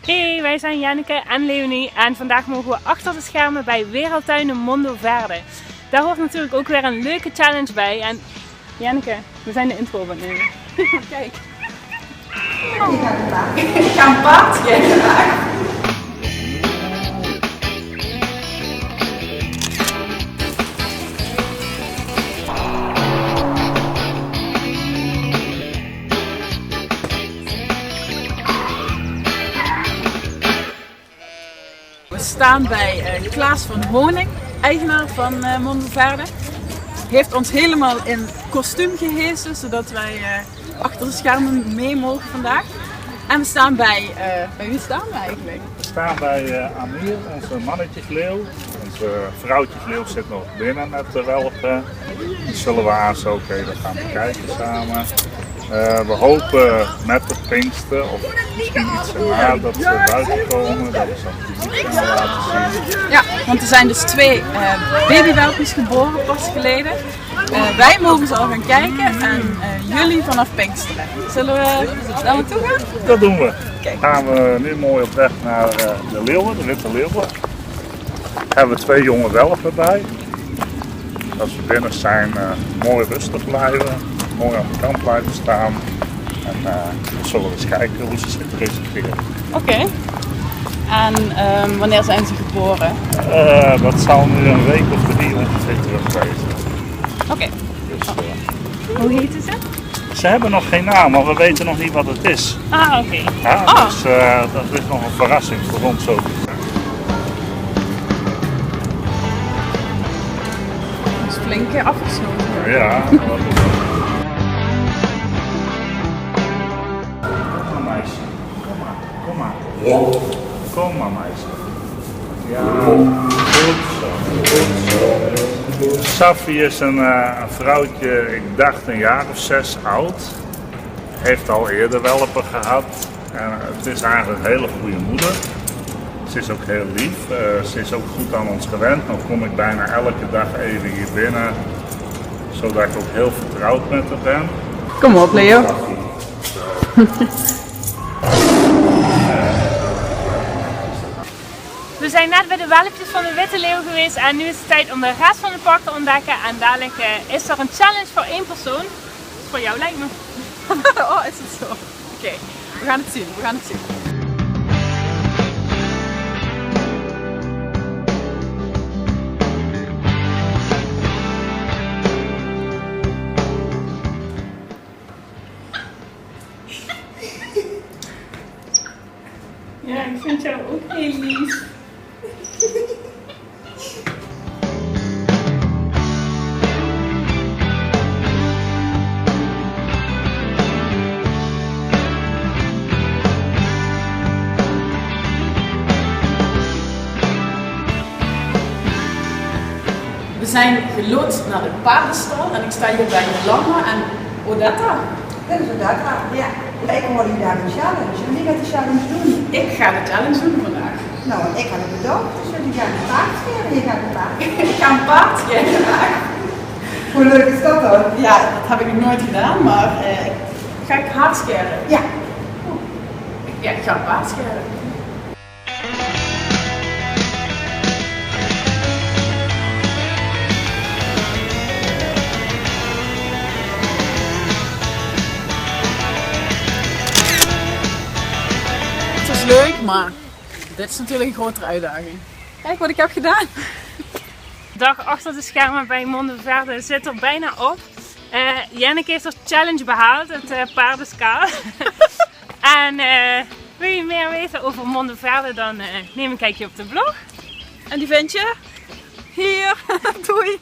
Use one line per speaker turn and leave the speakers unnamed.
Hey, wij zijn Janneke en Leonie en vandaag mogen we achter de schermen bij Wereldtuinen Mondoverde. Daar hoort natuurlijk ook weer een leuke challenge bij en Janneke, we zijn de intro aan het nemen. Kijk.
Ik ga een paard vandaag. We staan bij Klaas van Honing, eigenaar van Mondoverde. Heeft ons helemaal in kostuum gehesen, zodat wij achter de schermen mee mogen vandaag. En we staan bij wie staan we eigenlijk?
We staan bij Amir, onze mannetjesleeuw. Onze vrouwtjesleeuw zit nog binnen met de welpen. Die zullen we aan zo even gaan bekijken samen. We hopen met de Pinkster of misschien iets erna dat ze buiten komen, dat we ze aan het publiek kunnen laten zien.
Ja, want er zijn dus 2 babywelpjes geboren pas geleden. Wij mogen ze al gaan kijken en jullie vanaf Pinksteren. Zullen we daar naartoe gaan?
Dat doen we.
Kijk.
Gaan we nu mooi op weg naar de leeuwen, de witte leeuwen. Hebben we 2 jonge welpen bij. Als we binnen zijn, mooi rustig blijven. Mooi aan de kant blijven staan en dan zullen we eens kijken hoe ze zich presenteren.
Oké. En wanneer zijn ze geboren?
Dat zal nu een week of 3 ongeveer terug wezen.
Oké.
Dus,
Hoe heten ze?
ze hebben nog geen naam, maar we weten nog niet wat het is.
Ah, oké.
Ja, dus dat is nog een verrassing voor ons ook.
Dat is flink afgesnoten.
Ja. Kom maar. Kom maar, meisje. Ja, goed zo. Safi is een vrouwtje, ik dacht een jaar of 6 oud. Heeft al eerder welpen gehad. En het is eigenlijk een hele goede moeder. Ze is ook heel lief. Ze is ook goed aan ons gewend. Dan kom ik bijna elke dag even hier binnen. Zodat ik ook heel vertrouwd met haar ben.
Kom op, Leo.
We zijn net bij de welpjes van de witte leeuw geweest en nu is het tijd om de rest van het park te ontdekken. En dadelijk is er een challenge voor 1 persoon. Dat is voor jou lijkt me.
Oh, is het zo? Oké, we gaan het zien, we gaan het zien.
Ja, ik vind jou ook heel lief.
We zijn geloodst naar de paardenstal en ik sta hier bij Jolanda en Odetta.
Dat is Odetta, ja. Ik hoor jullie daar een challenge. En wie gaat de challenge doen?
Ik ga de challenge doen vandaag.
Nou, ik had het bedacht. Dus jullie gaan een paard scheren. Je gaat een paard.
Ik ga een paard scheren vandaag.
Hoe leuk is dat dan?
Ja, dat heb ik nog nooit gedaan, maar ga ik hard scheren?
Ja.
Ja, ik ga een paard scheren. Het is leuk, maar dit is natuurlijk een grotere uitdaging. Kijk wat ik heb gedaan.
De dag achter de schermen bij Mondoverde zit er bijna op. Janneke heeft de challenge behaald, het paardenskaal. En wil je meer weten over Mondoverde, dan neem een kijkje op de blog.
En die vind je hier. Doei!